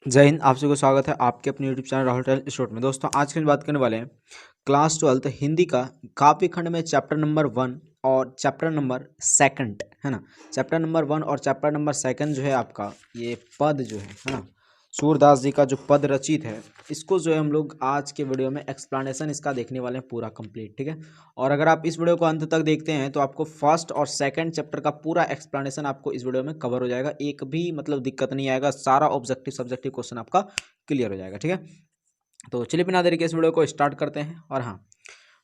जय हिंद। आप सभी को स्वागत है आपके अपने YouTube channel Rahul tell student में। दोस्तों आज की हम बात करने वाले हैं क्लास 12 हिंदी का काव्य खंड में चैप्टर नंबर 1 और चैप्टर नंबर 2 है ना। चैप्टर नंबर 1 और चैप्टर नंबर 2 जो है आपका ये पद जो है ना, सूरदास जी का जो पद रचित है, इसको जो है हम लोग आज के वीडियो में एक्सप्लेनेशन इसका देखने वाले हैं पूरा कंप्लीट। ठीक है, और अगर आप इस वीडियो को अंत तक देखते हैं तो आपको फर्स्ट और सेकंड चैप्टर का पूरा एक्सप्लेनेशन आपको इस वीडियो में कवर हो जाएगा। एक भी मतलब दिक्कत नहीं आएगा, सारा ऑब्जेक्टिव सब्जेक्टिव क्वेश्चन आपका क्लियर हो जाएगा। ठीक है, तो चलिए बिना देरी के इस वीडियो को स्टार्ट करते हैं। और हाँ,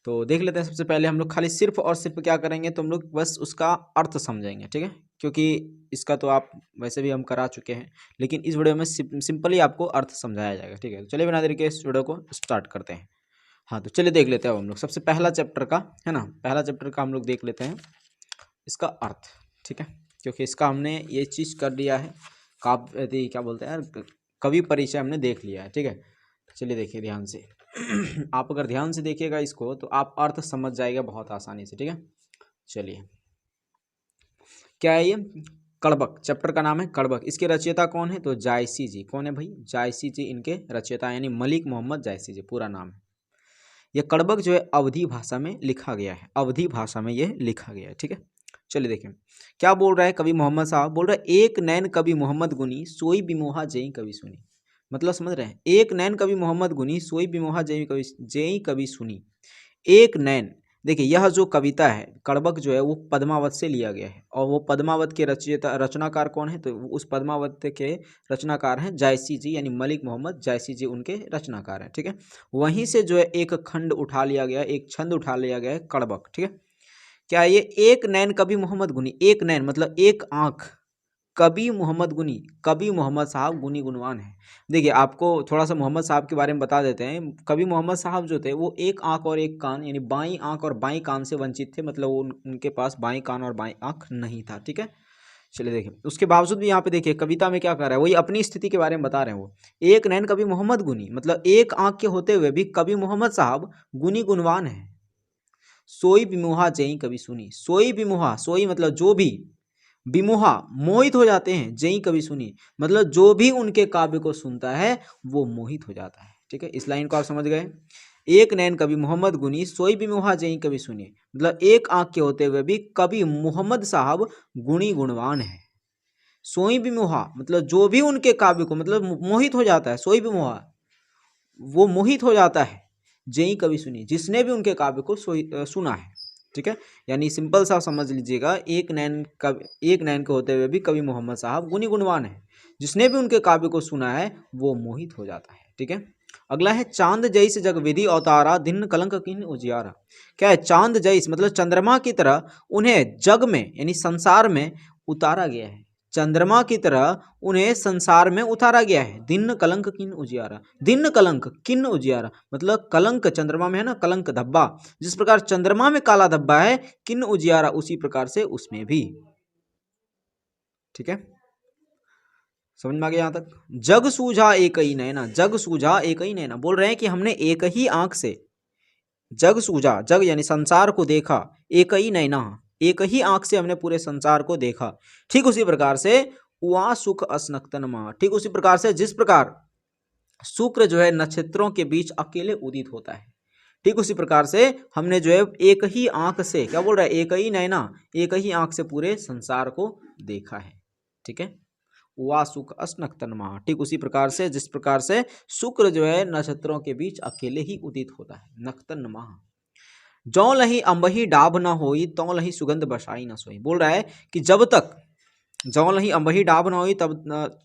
तो देख लेते हैं। सबसे पहले हम लोग खाली सिर्फ और सिर्फ क्या करेंगे तो हम लोग बस उसका अर्थ समझेंगे। ठीक है, क्योंकि इसका तो आप वैसे भी हम करा चुके हैं, लेकिन इस वीडियो में सिंपली आपको अर्थ समझाया जाएगा। ठीक है, तो चलिए बिना देरी के इस वीडियो को स्टार्ट करते हैं। हाँ, तो चलिए देख लेते हैं अब हम लोग सबसे पहला चैप्टर का, है ना, पहला चैप्टर का हम लोग देख लेते हैं इसका अर्थ। ठीक है, क्योंकि इसका हमने ये चीज़ कर लिया है, काव्य क्या बोलते हैं यार, कवि परिचय हमने देख लिया है। ठीक है, चलिए देखिए ध्यान से। आप अगर ध्यान से देखिएगा इसको तो आप अर्थ समझ जाएगा बहुत आसानी से। ठीक है, चलिए क्या है ये, कड़बक चैप्टर का नाम है कड़बक। इसके रचयिता कौन है तो जायसी जी। कौन है भाई, जायसी जी इनके रचयिता, यानी मलिक मोहम्मद जायसी जी पूरा नाम है। यह कड़बक जो है अवधी भाषा में लिखा गया है, अवधी भाषा में ये लिखा गया है। ठीक है, चलिए देखें क्या बोल रहा है कवि मोहम्मद साहब। बोल रहा है एक नैन कवि मोहम्मद गुनी सोई बिमोहा जई कवि सुनी। मतलब समझ रहे हैं, एक नैन कवि मोहम्मद गुनी सोई बिमोहा जई कवि सुनी। एक नैन, देखिए यह जो कविता है कड़बक जो है वो पद्मावत से लिया गया है, और वो पद्मावत के रचयिता रचनाकार कौन है तो उस पद्मावत के रचनाकार हैं जायसी जी, यानी मलिक मोहम्मद जायसी जी उनके रचनाकार हैं। ठीक है, वहीं से जो है एक खंड उठा लिया गया, एक छंद उठा लिया गया है कड़बक। ठीक है, क्या ये एक नैन कवि मोहम्मद गुनी, एक नैन मतलब एक आंख, कवि मोहम्मद गुनी, कवि मोहम्मद साहब गुनी गुणवान है। देखिए आपको थोड़ा सा मोहम्मद साहब के बारे में बता देते हैं। कवि मोहम्मद साहब जो थे वो एक आंख और एक कान, यानी बाईं आंख और बाईं कान से वंचित थे, मतलब उनके पास बाईं कान और बाईं आंख नहीं था। ठीक है, चलिए देखिए उसके बावजूद भी यहाँ पे देखिए कविता में क्या कर रहा है, वही अपनी स्थिति के बारे में बता रहे हैं। वो एक नैन कवि मोहम्मद गुनी मतलब एक आंख के होते हुए भी कवि मोहम्मद साहब गुनी गुणवान है। सोई बिमुहा जई कवि सुनी, सोई बिमुहा, सोई मतलब जो भी, विमोहा मोहित हो जाते हैं, जई कवि सुनी मतलब जो भी उनके काव्य को सुनता है वो मोहित हो जाता है। ठीक है, इस लाइन को आप समझ गए। एक नैन कवि मोहम्मद गुनी सोई विमोहा जई कवि सुनी मतलब एक आंख के होते हुए भी कवि मोहम्मद साहब गुणी गुणवान है। सोई विमोहा मतलब जो भी उनके काव्य को मतलब मोहित हो जाता है, सोई विमोहा वो मोहित हो जाता है, जई कवि सुनी जिसने भी उनके काव्य को सुना है। ठीक है, यानी सिंपल सा समझ लीजिएगा, एक नैन के होते हुए भी कवि मोहम्मद साहब गुणी गुणवान है, जिसने भी उनके काव्य को सुना है वो मोहित हो जाता है। ठीक है, अगला है चांद जैस जग विधि अवतारा दिन कलंक किन उजियारा। क्या है, चांद जैस मतलब चंद्रमा की तरह उन्हें जग में यानी संसार में उतारा गया है, चंद्रमा की तरह उन्हें संसार में उतारा गया है। दिन कलंक किन उजियारा, दिन कलंक किन उजियारा मतलब कलंक चंद्रमा में है ना, कलंक धब्बा, जिस प्रकार चंद्रमा में काला धब्बा है किन उजियारा उसी प्रकार से उसमें भी। ठीक है, समझ में आ गया यहाँ तक। जग सूझा एक ही नैना, जग सूझा एक ही नैना, बोल रहे हैं कि हमने एक ही आंख से जग सूझा, जग यानी संसार को देखा, एक ही नैना एक ही आंख से हमने पूरे संसार को देखा। ठीक उसी प्रकार से उआ सुख असनक्तन मा, ठीक उसी प्रकार से जिस प्रकार शुक्र जो है नक्षत्रों के बीच अकेले उदित होता है, ठीक उसी प्रकार से हमने जो है एक ही आंख से, क्या बोल रहा है, एक ही नैना एक ही आंख से पूरे संसार को देखा है। ठीक है, वा सुख असनक तन्मा, ठीक उसी प्रकार से जिस प्रकार से शुक्र जो है नक्षत्रों के बीच अकेले ही उदित होता है। नक्तन नमा, जौ लही अंबही डाब न होई तौ लही सुगंध बसाई न सोई। बोल रहा है कि जब तक जौ लही अंबही डाब न होई तब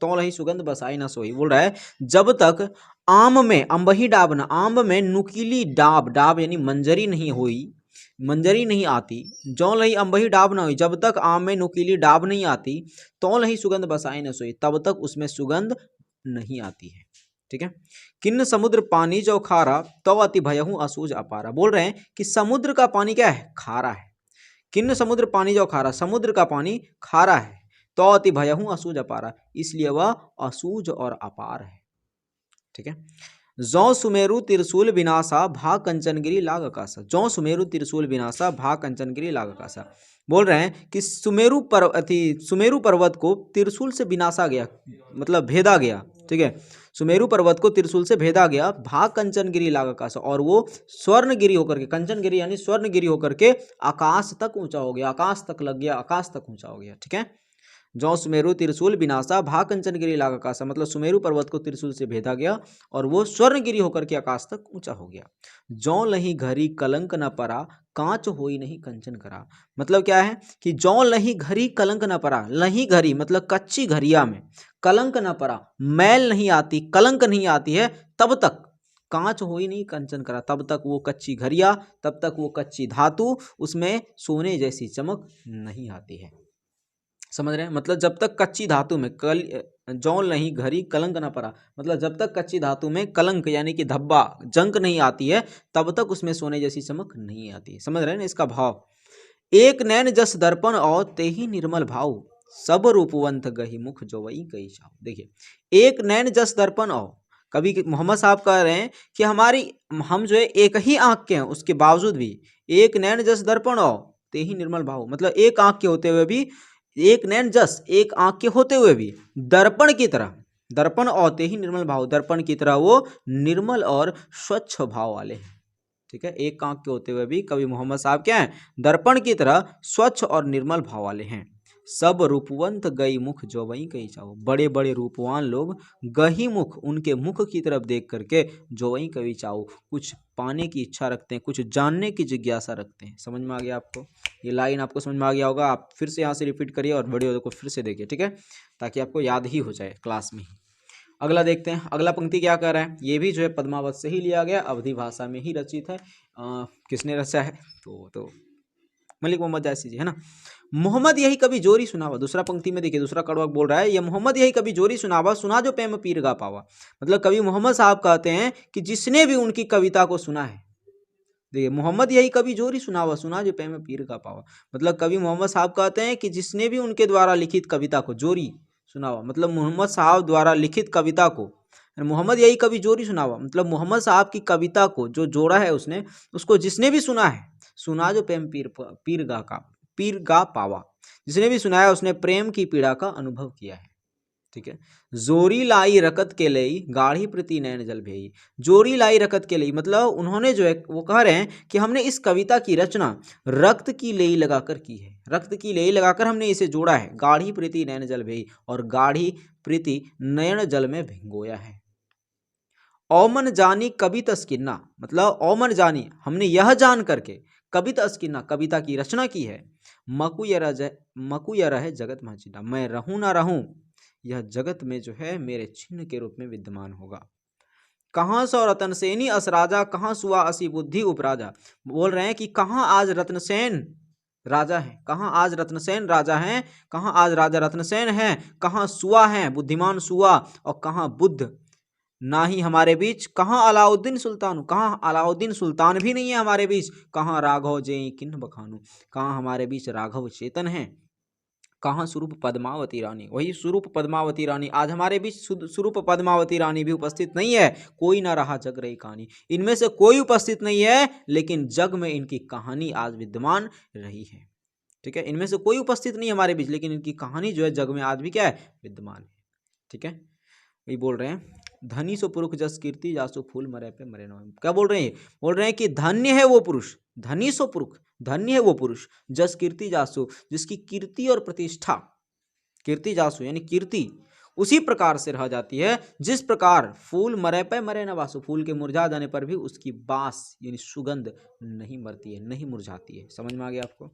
तौ लही सुगंध बसाई न सोई। बोल रहा है जब तक आम में अंबही डाब न, आम में नुकीली डाब, डाब यानी मंजरी नहीं हुई, मंजरी नहीं आती, जौ लही अंबही डाब न हुई, जब तक आम में नुकीली डाब नहीं आती, तो लही सुगंध बसाई न सोई, तब तक उसमें सुगंध नहीं आती है। ठीक है, किन्न समुद्र पानी जो खारा तो अति भयहु असूझ अपारा। बोल रहे हैं कि समुद्र का पानी क्या है, खारा है। किन्न समुद्र पानी जो खारा, समुद्र का पानी खारा है, तो अति भयहु असूझ अपारा, इसलिए वह असूझ और अपार है। ठीक है, जौ सुमेरु त्रिशूल विनाशा भा कंचनगिरी लाग आकाशा, जौ सुमेरु त्रिशूल विनाशा भा कंचनगिरी लाग आकाशा। बोल रहे हैं कि सुमेरु पर्वत को त्रिशूल से विनाशा गया, मतलब भेदा गया, ठीक है। सुमेरु पर्वत को त्रिशूल से भेदा गया, भाग कंचनगिरी लाग आकाश, और वो स्वर्णगिरी होकर के, कंचनगिरी यानी स्वर्णगिरी होकर के आकाश तक ऊंचा हो गया, आकाश तक लग गया, आकाश तक ऊंचा हो गया। ठीक है। जौ सुमेरु त्रिशूल विनाशा, भा कंचनगिरी लाग आकाशा, मतलब सुमेरु पर्वत को त्रिशूल से भेदा गया और वो स्वर्णगिरी होकर के आकाश तक ऊंचा हो गया। जौ लही घरी कलंक न परा, कांच होई नहीं कंचन करा। मतलब क्या है कि जौ लही घरी कलंक न परा, लही घरी मतलब कच्ची घरिया में कलंक न परा, मैल नहीं आती, कलंक नहीं आती है, तब तक कांच हो ही नहीं कंचन करा, तब तक वो कच्ची घरिया, तब तक वो कच्ची धातु, उसमें सोने जैसी चमक नहीं आती है। समझ रहे हैं? मतलब जब तक कच्ची धातु में जौन नहीं घरी कलंक ना पड़ा, मतलब जब तक कच्ची धातु में कलंक यानी कि धब्बा, जंक नहीं आती है, तब तक उसमें सोने जैसी चमक नहीं आती है। समझ रहे हैं ना इसका भाव? एक नैन जस दर्पण और ते ही निर्मल भाव, सब रूपवंत गही मुख जो वही कही चाव। देखिए, एक नैन जस दर्पण और, कभी मोहम्मद साहब कह रहे हैं कि हम जो है एक ही आंख के हैं, उसके बावजूद भी एक नैन जस दर्पण और ते ही निर्मल भाव, मतलब एक आंख के होते हुए भी, एक नैन जस एक आंख के होते हुए भी दर्पण की तरह, दर्पण औते ही निर्मल भाव, दर्पण की तरह वो निर्मल और स्वच्छ भाव वाले हैं। ठीक है। एक आंख के होते हुए भी कवि मोहम्मद साहब क्या है? दर्पण की तरह स्वच्छ और निर्मल भाव वाले हैं। सब रूपवंत गई मुख जो वही कही चाहो, बड़े बड़े रूपवान लोग गही मुख, उनके मुख की तरफ देख करके जो वही कवि चाहो, कुछ पाने की इच्छा रखते हैं, कुछ जानने की जिज्ञासा रखते हैं। समझ में आ गया आपको? ये लाइन आपको समझ में आ गया होगा। आप फिर से यहाँ से रिपीट करिए और वीडियो को फिर से देखिए। ठीक है, ताकि आपको याद ही हो जाए क्लास में ही। अगला देखते हैं, अगला पंक्ति क्या कह रहा है। ये भी जो है पद्मावत से ही लिया गया, अवधी भाषा में ही रचित है। किसने रचा है? तो मलिक मोहम्मद जायसी जी, है ना। मोहम्मद यही कभी जोरी सुनावा, दूसरा पंक्ति में देखिए, दूसरा कड़वा बोल रहा है, ये मोहम्मद यही कभी जोरी सुनावा, सुना जो प्रेम पीर गा पावा। मतलब कवि मोहम्मद साहब कहते हैं कि जिसने भी उनकी कविता को सुना है, देखिए, मोहम्मद यही कभी जोरी सुनावा, सुना जो प्रेम पीर गा पावा। मतलब कवि मोहम्मद साहब कहते हैं कि जिसने भी उनके द्वारा लिखित कविता को जोरी सुनावा, मतलब मोहम्मद साहब द्वारा लिखित कविता को, मोहम्मद यही कभी जोरी सुनावा, मतलब मोहम्मद साहब की कविता को जो जोड़ा है उसने, उसको जिसने भी सुना है, सुना जो प्रेम पीर गा पावा, जिसने भी सुनाया उसने प्रेम की पीड़ा का अनुभव किया है। ठीक है। जोरी लाई रकत के लई, गाढ़ी प्रति नैन जल भेई। जोरी लाई रकत के लई, मतलब उन्होंने जो है वो कह रहे हैं कि हमने इस कविता की रचना रक्त की लेई लगाकर की है, रक्त की लेई लगाकर हमने इसे जोड़ा है। गाढ़ी प्रीति नैन जल भेई, और गाढ़ी प्रीति नयन जल में भिंगोया है। औमन जानी कवि तस्किन्ना, मतलब औमन जानी, हमने यह जान करके कवि तस्किन्ना, कविता की रचना की है। मकु या रहे जगत महचिन्ना, मैं रहूं ना रहूं, यह जगत में जो है मेरे चिन्ह के रूप में विद्यमान होगा। कहाँ सौ रतनसेनी असराजा, कहाँ सुआ असी बुद्धि उपराजा। बोल रहे हैं कि कहाँ आज रत्नसेन राजा है, कहाँ आज रत्नसेन राजा हैं, कहाँ आज राजा रत्नसेन हैं, कहाँ सुआ हैं, बुद्धिमान सुआ, और कहाँ बुद्ध ना ही हमारे बीच, कहाँ अलाउद्दीन सुल्तान, कहाँ अलाउद्दीन सुल्तान भी नहीं है हमारे बीच, कहाँ राघव जय किन्न बखानू, कहाँ हमारे बीच राघव चेतन हैं, कहाँ स्वरूप पद्मावती रानी, वही स्वरूप पद्मावती रानी, आज हमारे बीच स्वरूप पद्मावती रानी भी उपस्थित नहीं है। कोई ना रहा जग रही कहानी, इनमें से कोई उपस्थित नहीं है, लेकिन जग में इनकी कहानी आज विद्यमान रही है। ठीक है, इनमें से कोई उपस्थित नहीं हमारे बीच, लेकिन इनकी कहानी जो है जग में आज भी क्या है? विद्यमान है। ठीक है, वही बोल रहे हैं, धनी सो पुरुष जस कीर्ति जासो फूल मरे पे मरे न। क्या बोल रहे हैं? बोल रहे हैं कि धन्य है वो पुरुष, धनी सो पुरुष, धन्य है वो पुरुष, जस कीर्ति जासु, जिसकी कीर्ति और प्रतिष्ठा, कीर्ति जासु यानी कीर्ति उसी प्रकार से रह जाती है जिस प्रकार फूल मरे पे मरे न वासु, फूल के मुरझा जाने पर भी उसकी बास यानी सुगंध नहीं मरती है, नहीं मुरझाती है। समझ में आ गया आपको?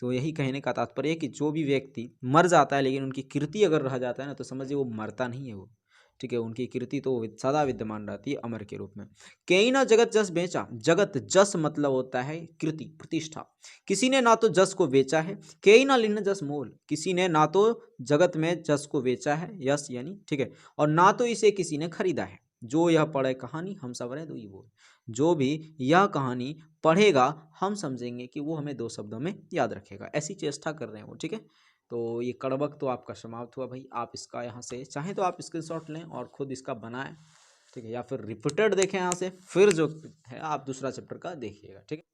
तो यही कहने का तात्पर्य है कि जो भी व्यक्ति मर जाता है लेकिन उनकी कीर्ति अगर रह जाता है ना, तो समझिए वो मरता नहीं है वो। ठीक है, उनकी कीर्ति तो सदा विद्यमान रहती है अमर के रूप में। कई ना जगत जस बेचा, जगत जस मतलब होता है कीर्ति प्रतिष्ठा, किसी ने ना तो जस को बेचा है। कई ना लिन्न जस मोल, किसी ने ना तो जगत में जस को बेचा है, यश यानी, ठीक है, और ना तो इसे किसी ने खरीदा है। जो यह पढ़े कहानी हम सवरे दो बोल, जो भी यह कहानी पढ़ेगा हम समझेंगे कि वो हमें दो शब्दों में याद रखेगा, ऐसी चेष्टा कर रहे हैं वो। ठीक है, तो ये कड़बक तो आपका समाप्त हुआ भाई। आप इसका यहाँ से चाहें तो आप स्क्रीनशॉट लें और खुद इसका बनाएं, ठीक है, या फिर रिपीटेड देखें यहाँ से, फिर जो है आप दूसरा चैप्टर का देखिएगा। ठीक है,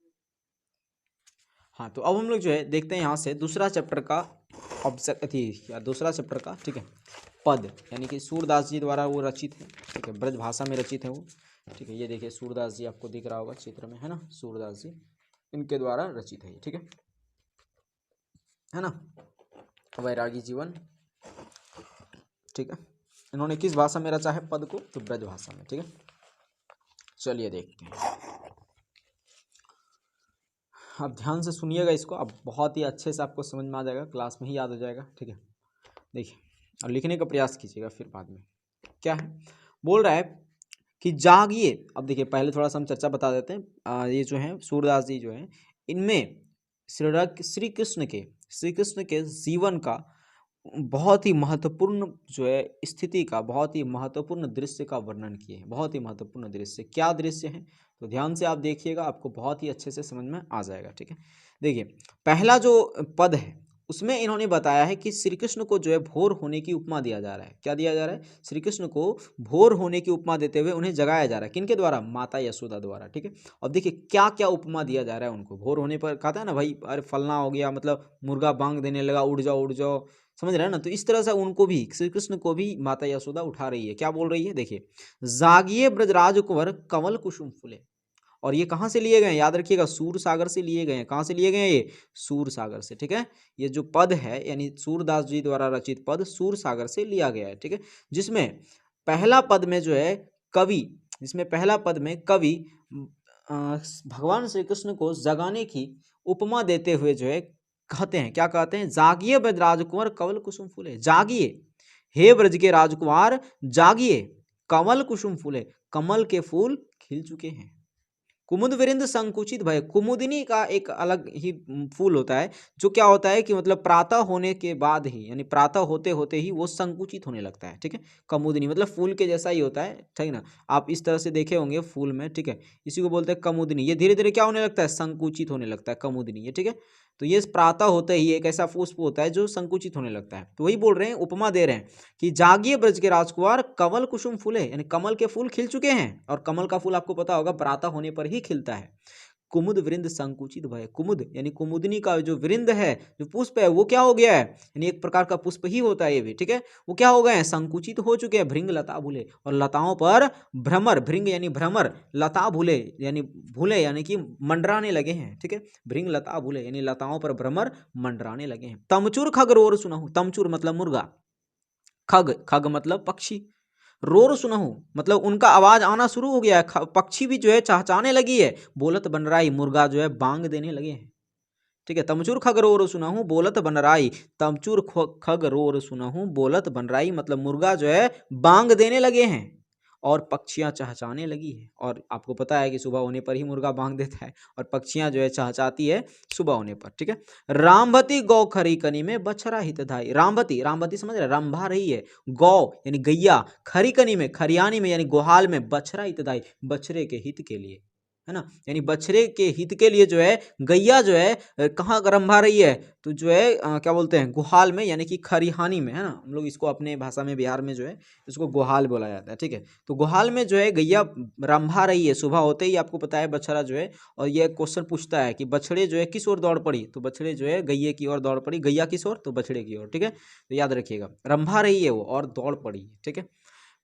हाँ, तो अब हम लोग जो है देखते हैं यहाँ से दूसरा चैप्टर का ऑब्जेक्ट थी या दूसरा चैप्टर का, ठीक है, पद, यानी कि सूरदास जी द्वारा वो रचित है, ठीक है, ब्रज भाषा में रचित है वो, ठीक है। ये देखिए सूरदास जी आपको दिख रहा होगा चित्र में, है ना, सूरदास जी, इनके द्वारा रचित है, ठीक है ना, वैरागी जीवन, ठीक है। इन्होंने किस भाषा में रचा है पद को? तो ब्रज भाषा में, ठीक है। चलिए देखते हैं, आप ध्यान से सुनिएगा इसको, अब बहुत ही अच्छे से आपको समझ में आ जाएगा, क्लास में ही याद हो जाएगा, ठीक है। देखिए और लिखने का प्रयास कीजिएगा फिर बाद में। क्या है, बोल रहा है कि जागिए। अब देखिए पहले थोड़ा सा हम चर्चा बता देते हैं। ये जो है सूरदास जी जो है, इनमें श्री कृष्ण के जीवन का बहुत ही महत्वपूर्ण जो है स्थिति का, बहुत ही महत्वपूर्ण दृश्य का वर्णन किए हैं। बहुत ही महत्वपूर्ण दृश्य, क्या दृश्य है तो ध्यान से आप देखिएगा, आपको बहुत ही अच्छे से समझ में आ जाएगा, ठीक है। देखिए पहला जो पद है उसमें इन्होंने बताया है कि श्री कृष्ण को जो है भोर होने की उपमा दिया जा रहा है। क्या दिया जा रहा है? श्री कृष्ण को भोर होने की उपमा देते हुए उन्हें जगाया जा रहा है। किनके द्वारा? माता यशोदा द्वारा, ठीक है। अब देखिए क्या क्या उपमा दिया जा रहा है उनको। भोर होने पर कहता है ना भाई, अरे फलना हो गया, मतलब मुर्गा बांग देने लगा, उड़ जाओ उड़ जाओ, समझ रहे हैं ना। तो इस तरह से उनको भी, श्री कृष्ण को भी माता यशोदा उठा रही है। क्या बोल रही है? देखिए, जागिए ब्रजराज कुंवर कमल कुसुम फूले। और ये कहाँ से लिए गए? याद रखिएगा, सूर सागर से लिए गए हैं। कहाँ से लिए गए हैं? ये सूर सागर से, ठीक है। ये जो पद है यानी सूरदास जी द्वारा रचित पद सूर सागर से लिया गया है, ठीक है। जिसमें पहला पद में जो है कवि, जिसमें पहला पद में कवि भगवान श्री कृष्ण को जगाने की उपमा देते हुए जो है कहते हैं, क्या कहते हैं? जागिए ब्रज राजकुमार कमल कुसुम फूले। जागिए हे ब्रज के राजकुमार, जागिए कमल कुसुम फूले, कमल के फूल खिल चुके हैं। कुमुद विरिंद संकुचित भय, कुमुदिनी का एक अलग ही फूल होता है, जो क्या होता है कि मतलब प्रातः होने के बाद ही, यानी प्रातः होते होते ही वो संकुचित होने लगता है, ठीक है। कुमुदिनी मतलब फूल के जैसा ही होता है, ठीक है ना। आप इस तरह से देखे होंगे फूल में, ठीक है। इसी को बोलते हैं कुमुदिनी। ये धीरे धीरे क्या होने लगता है? संकुचित होने लगता है, कुमुदिनी ये, ठीक है। तो ये प्रातः होते ही एक ऐसा पुष्प होता है जो संकुचित होने लगता है। तो वही बोल रहे हैं, उपमा दे रहे हैं कि जागिए ब्रज के राजकुमार कमल कुसुम फूले, यानी कमल के फूल खिल चुके हैं। और कमल का फूल आपको पता होगा प्रातः होने पर ही खिलता है। कुमुद वृंद संकुचित भय, कुमुद यानी कुमुदनी का जो वृंद है, जो पुष्प है, वो क्या हो गया है? यानी एक प्रकार का पुष्प ही होता है ये भी, ठीक है। वो क्या हो गए हैं? संकुचित हो चुके हैं। भृंग लता भूले, और लताओं पर भ्रमर, भृंग यानी भ्रमर, लता भूले यानी भूले यानी कि मंडराने लगे हैं, ठीक है। भृंग लता भूले यानी लताओं पर भ्रमर मंडराने लगे हैं। तमचुर खग रोर सुनहु, तमचुर मतलब मुर्गा, खग, खग मतलब पक्षी, रोर सुनहु मतलब उनका आवाज आना शुरू हो गया है। पक्षी भी जो है चहचहाने लगी है। बोलत बनराई, मुर्गा जो है बांग देने लगे हैं, ठीक है। तमचूर खग रोर सुनहु बोलत बनराई, तमचूर खग रोर सुनहु बोलत बनराई मतलब मुर्गा जो है बांग देने लगे हैं और पक्षियां चहचहाने लगी है। और आपको पता है कि सुबह होने पर ही मुर्गा बांग देता है और पक्षियां जो है चहचहाती है सुबह होने पर, ठीक है। रामवती गौ खरी कनी में बछरा हितधाई, रामवती, रामवती समझ रहे, रंभा रही है। गौ यानी गैया, खरी कनी में, खरियानी में यानी गोहाल में, बछरा हितधाई बछड़े के हित के लिए, है ना। यानी बछड़े के हित के लिए जो है गैया जो है कहाँ रंभा रही है? तो जो है क्या बोलते हैं, गुहाल में, यानी कि खरिहानी में, है ना। हम लोग इसको अपने भाषा में बिहार में जो है इसको गुहाल बोला जाता है, ठीक है। तो गुहाल में जो है गैया रंभा रही है। सुबह होते ही आपको पता है बछड़ा जो है, और ये क्वेश्चन पूछता है कि बछड़े जो है किस ओर दौड़ पड़ी, तो बछड़े जो है गैये की ओर दौड़ पड़ी, गैया किस ओर? तो बछड़े की ओर, ठीक है। तो याद रखिएगा, रंभा रही है वो और दौड़ पड़ी, ठीक है।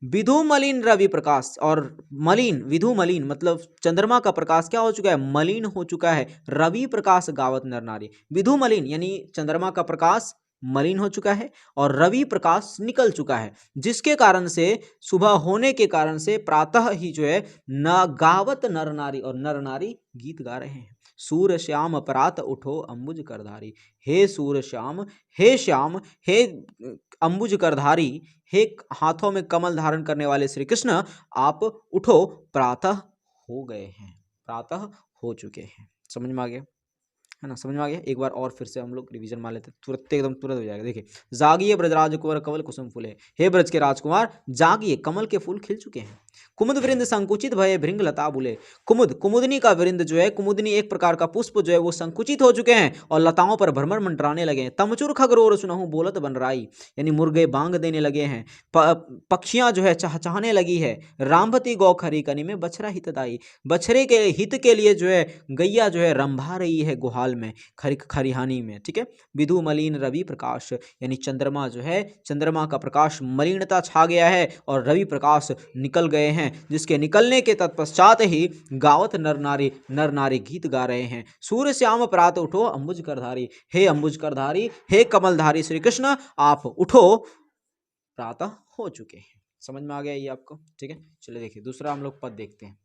विधु मलिन रवि प्रकाश, और मलिन, विधु मलिन मतलब चंद्रमा का प्रकाश क्या हो चुका है? मलिन हो चुका है। रवि प्रकाश गावत नर नारी, विधु मलिन यानी चंद्रमा का प्रकाश मलिन हो चुका है और रवि प्रकाश निकल चुका है, जिसके कारण से सुबह होने के कारण से प्रातः ही जो है न गावत नर नारी, और नर नारी गीत गा रहे हैं। सूर श्याम अपरात उठो अंबुज करधारी, हे सूर श्याम, हे श्याम, हे अंबुज करधारी, हे हाथों में कमल धारण करने वाले श्री कृष्ण, आप उठो, प्रातः हो गए हैं, प्रातः हो चुके हैं। समझ में आ गया, है ना, समझ में आ गया। एक बार और फिर से हम लोग रिवीजन मार लेते हैं, तुरंत एकदम तुरंत हो जाएगा। देखिए, जागिए ब्रजराज कुंवर कमल कुसुम फूले, हे ब्रज के राजकुमार जागिए, कमल के फूल खिल चुके हैं। कुमुद वृंद संकुचित भये भृंग लता बुले। कुमुदनी का वृंद जो है, कुमुदनी एक प्रकार का पुष्प जो है वो संकुचित हो चुके हैं और लताओं पर भ्रमर मंडराने लगे हैं। तमचुर खगरोर सुनहु बोलत बनराई, यानी मुर्गे बांग देने लगे हैं। पक्षियां जो है चहचहाने लगी है। रामवती गौ खरी कनी में बछरा हितदाई, बछरे के हित के लिए जो है गैया जो है रंभा रही है गुहाल में, खरिहानी में। ठीक है। विधु मलिन रवि प्रकाश, यानी चंद्रमा जो है, चंद्रमा का प्रकाश मलिनता छा गया है और रवि प्रकाश निकल गए हैं, जिसके निकलने के तत्पश्चात ही गावत नर नारी गीत गा रहे हैं। सूर्य श्याम प्रात उठो अंबुज करधारी, हे अंबुज करधारी, हे कमलधारी श्री कृष्ण आप उठो, प्रातः हो चुके हैं। समझ में आ गया ये आपको? ठीक है। चलिए देखिए दूसरा हम लोग पद देखते हैं।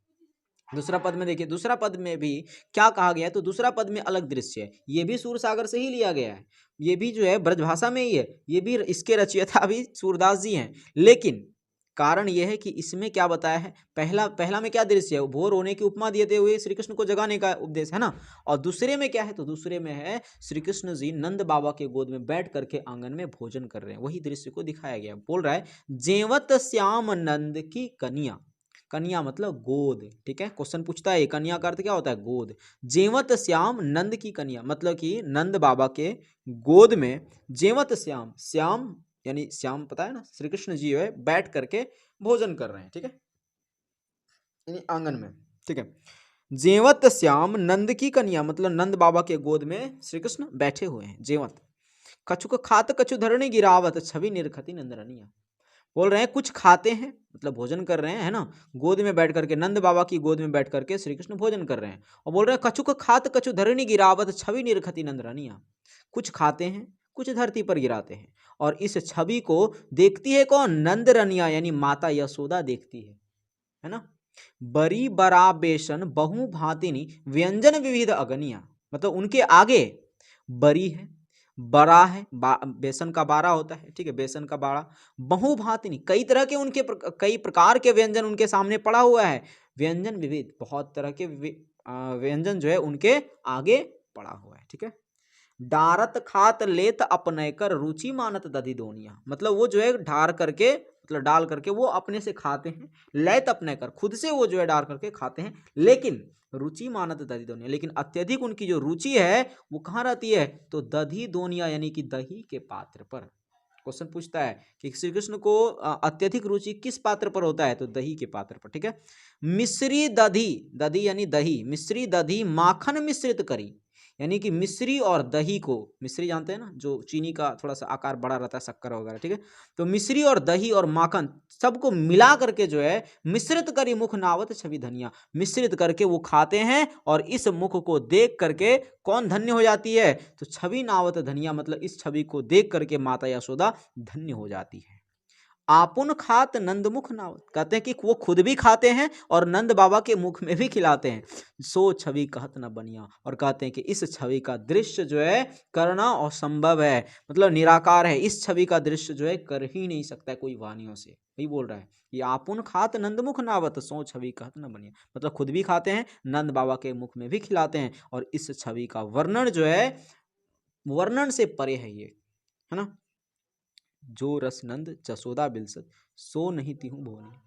दूसरा पद में देखिए, दूसरा पद में भी क्या कहा गया है, तो दूसरा पद में अलग दृश्य है। ये भी सूरसागर से ही लिया गया है, ये भी जो है ब्रजभाषा में ही है, ये भी इसके रचयिता भी सूरदास जी हैं। लेकिन कारण यह है कि इसमें क्या बताया है, पहला में क्या दृश्य है, भोर होने की उपमा देते हुए श्री कृष्ण को जगाने का उपदेश है ना। और दूसरे में क्या है, तो दूसरे में है श्री कृष्ण जी नंद बाबा के गोद में बैठ करके आंगन में भोजन कर रहे हैं, वही दृश्य को दिखाया गया। बोल रहा है जेवत श्याम नंद की कन्या, कन्या मतलब गोद। ठीक है। क्वेश्चन पूछता है कन्या का अर्थ क्या होता है, गोद। जेवत श्याम नंद की कन्या मतलब कि नंद बाबा के गोद में जेवत श्याम, श्याम यानी श्याम पता है ना, श्री कृष्ण जी है बैठ करके भोजन कर रहे हैं। ठीक है, यानी आंगन में। ठीक है। जेवत श्याम नंद की कन्या मतलब नंद बाबा के गोद में श्री कृष्ण बैठे हुए हैं। जेवत कछु खात कछु धरणी गिरावत छवि निरखती नंदरनिया, बोल रहे हैं कुछ खाते हैं मतलब भोजन कर रहे हैं, है ना, गोद में बैठ करके, नंद बाबा की गोद में बैठ करके श्री कृष्ण भोजन कर रहे हैं। और बोल रहे हैं कछु खात कछु धरणी गिरावत छवि निरखती नंदरनिया, कुछ खाते हैं कुछ धरती पर गिराते हैं। और इस छवि को देखती है कौन, नंदरनिया यानी माता यशोदा देखती है ना। बरी बरा बेसन बहु भातिनी व्यंजन विविध अगनिया, मतलब उनके आगे बरी है, बड़ा है, बेसन का बारा होता है। ठीक है, बेसन का बाड़ा, बहुभातिनी कई तरह के उनके कई प्रकार के व्यंजन उनके सामने पड़ा हुआ है। व्यंजन विविध बहुत तरह के व्यंजन जो है उनके आगे पड़ा हुआ है। ठीक है। डारत खात लेत अपने कर रुचि मानत दधी दोनिया, मतलब वो जो है ढार करके मतलब डाल करके वो अपने से खाते हैं, लेत अपने कर खुद से वो जो है डाल करके खाते हैं, लेकिन रुचि मानत दधी दोनिया, लेकिन अत्यधिक उनकी जो रुचि है वो कहाँ रहती है, तो दधी दोनिया यानी कि दही के पात्र पर। क्वेश्चन पूछता है कि श्री कृष्ण को अत्यधिक रुचि किस पात्र पर होता है, तो दही के पात्र पर। ठीक है। मिश्री दधी, दधी यानी दही, मिश्री दधी माखन मिश्रित करी, यानी कि मिश्री और दही को, मिश्री जानते हैं ना जो चीनी का थोड़ा सा आकार बड़ा रहता है, शक्कर वगैरह। ठीक है। तो मिश्री और दही और माखन सबको मिला करके जो है मिश्रित करी मुख नावत छवि धनिया, मिश्रित करके वो खाते हैं और इस मुख को देख करके कौन धन्य हो जाती है, तो छवि नावत धनिया, मतलब इस छवि को देख करके माता यशोदा धन्य हो जाती है। आपुन खात नंदमुख नावत, कहते हैं कि वो खुद भी खाते हैं और नंद बाबा के मुख में भी खिलाते हैं। सो छवि कहत न बनिया, और कहते हैं कि इस छवि का दृश्य जो है करना असंभव है, मतलब निराकार है, इस छवि का दृश्य जो है कर ही नहीं सकता है कोई वाणियों से। वही बोल रहा है ये आपुन खात नंदमुख नावत सो छवि कहत न बनिया, मतलब खुद भी खाते हैं, नंद बाबा के मुख में भी खिलाते हैं, और इस छवि का वर्णन जो है वर्णन से परे है ये, है ना। जो रस नंद जसोदा बिलसत सो नहीं तिहु भुवनिया,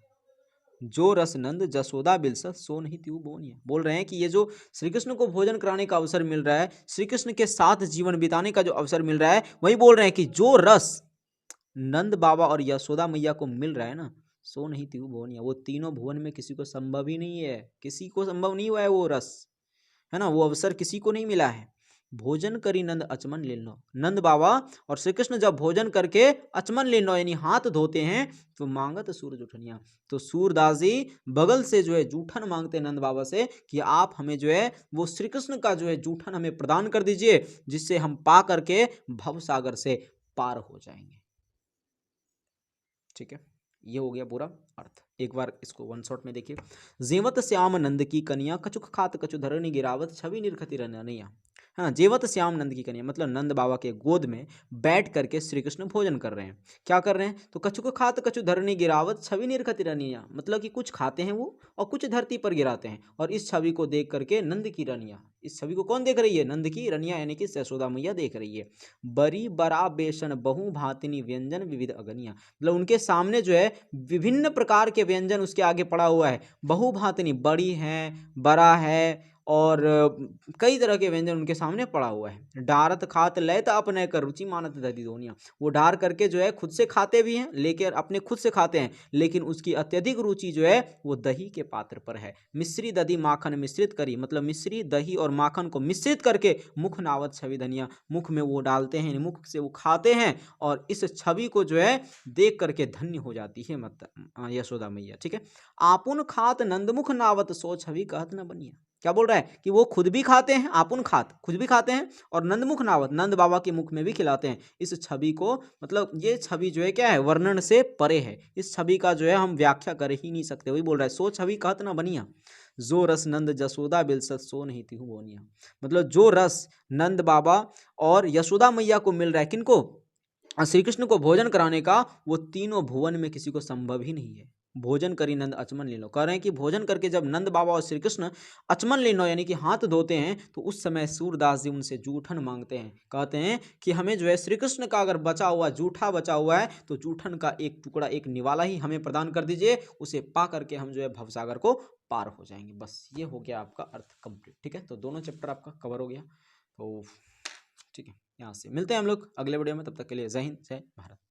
जो रस नंद जसोदा बिलसत सो नहीं तिहु भुवनिया, बोल रहे हैं कि ये जो श्री कृष्ण को भोजन कराने का अवसर मिल रहा है, श्री कृष्ण के साथ जीवन बिताने का जो अवसर मिल रहा है, वही बोल रहे हैं कि जो रस नंद बाबा और यशोदा मैया को मिल रहा है ना, सो नहीं तिहु भुवनिया, वो तीनों भुवन में किसी को संभव ही नहीं है, किसी को संभव नहीं हुआ है वो रस, है ना, वो अवसर किसी को नहीं मिला है। भोजन करी नंद अचमन ले लो, नंद बाबा और श्री कृष्ण जब भोजन करके अचमन ले लो यानी हाथ धोते हैं, तो मांगत सूरज उठनिया, तो सूरदास जी बगल से जो है जूठन मांगते हैं नंद बाबा से कि आप हमें जो है वो श्री कृष्ण का जो है जूठन हमें प्रदान कर दीजिए, जिससे हम पा करके भव सागर से पार हो जाएंगे। ठीक है, ये हो गया पूरा अर्थ। एक बार इसको वन शॉट में देखिए। जेवत श्याम नंद की कन्या कछुक खात कछु धरणी गिरावत छवि निरखती रनैया, है ना। जेवत श्याम नंद की कन्या, मतलब नंद बाबा के गोद में बैठ करके श्री कृष्ण भोजन कर रहे हैं। क्या कर रहे हैं, तो कछु को खात कछु धरनी गिरावत छवि निरखति रनिया, मतलब कि कुछ खाते हैं वो और कुछ धरती पर गिराते हैं। और इस छवि को देख करके नंद की रनिया, इस छवि को कौन देख रही है, नंद की रनिया यानी कि यशोदा मैया देख रही है। बरी बरा बेसन बहु भातिनी व्यंजन विविध अगनिया, मतलब उनके सामने जो है विभिन्न प्रकार के व्यंजन उसके आगे पड़ा हुआ है। बहुभातनी, बड़ी है, बड़ा है, और कई तरह के व्यंजन उनके सामने पड़ा हुआ है। डारत खात लयत अपने कर रुचि मानत दधी दोनिया, वो डार करके जो है खुद से खाते भी हैं, लेकिन अपने खुद से खाते हैं, लेकिन उसकी अत्यधिक रुचि जो है वो दही के पात्र पर है। मिश्री दधी माखन मिश्रित करी, मतलब मिश्री दही और माखन को मिश्रित करके मुख नावत छवि धनिया, मुख में वो डालते हैं, मुख से वो खाते हैं, और इस छवि को जो है देख करके धन्य हो जाती है मतलब यशोदा मैया। ठीक है, आपुन खात नंदमुख नावत सो छवि कहत न बनिया, क्या बोल रहा है कि वो खुद भी खाते हैं, आपुन खात खुद भी खाते हैं, और नंदमुख नावत नंद बाबा के मुख में भी खिलाते हैं। इस छवि को, मतलब ये छवि जो है क्या है, वर्णन से परे है। इस छवि का जो है हम व्याख्या कर ही नहीं सकते। वही बोल रहा है, सो छवि कहत ना बनिया, जो रस नंद जसोदा बिलसत सो नहीं थी बोनिया, मतलब जो रस नंद बाबा और यशोदा मैया को मिल रहा है, किनको, श्री कृष्ण को भोजन कराने का, वो तीनों भुवन में किसी को संभव ही नहीं है। भोजन करी नंद अचमन लीनो, कह रहे हैं कि भोजन करके जब नंद बाबा और श्री कृष्ण अचमन लीनो यानी कि हाथ धोते हैं, तो उस समय सूरदास जी उनसे जूठन मांगते हैं। कहते हैं कि हमें जो है श्री कृष्ण का अगर बचा हुआ जूठा बचा हुआ है, तो जूठन का एक टुकड़ा, एक निवाला ही हमें प्रदान कर दीजिए, उसे पा करके हम जो है भवसागर को पार हो जाएंगे। बस ये हो गया आपका अर्थ कंप्लीट। ठीक है, तो दोनों चैप्टर आपका कवर हो गया। तो ठीक है, यहाँ से मिलते हैं हम लोग अगले वीडियो में, तब तक के लिए जय हिंद, जय भारत।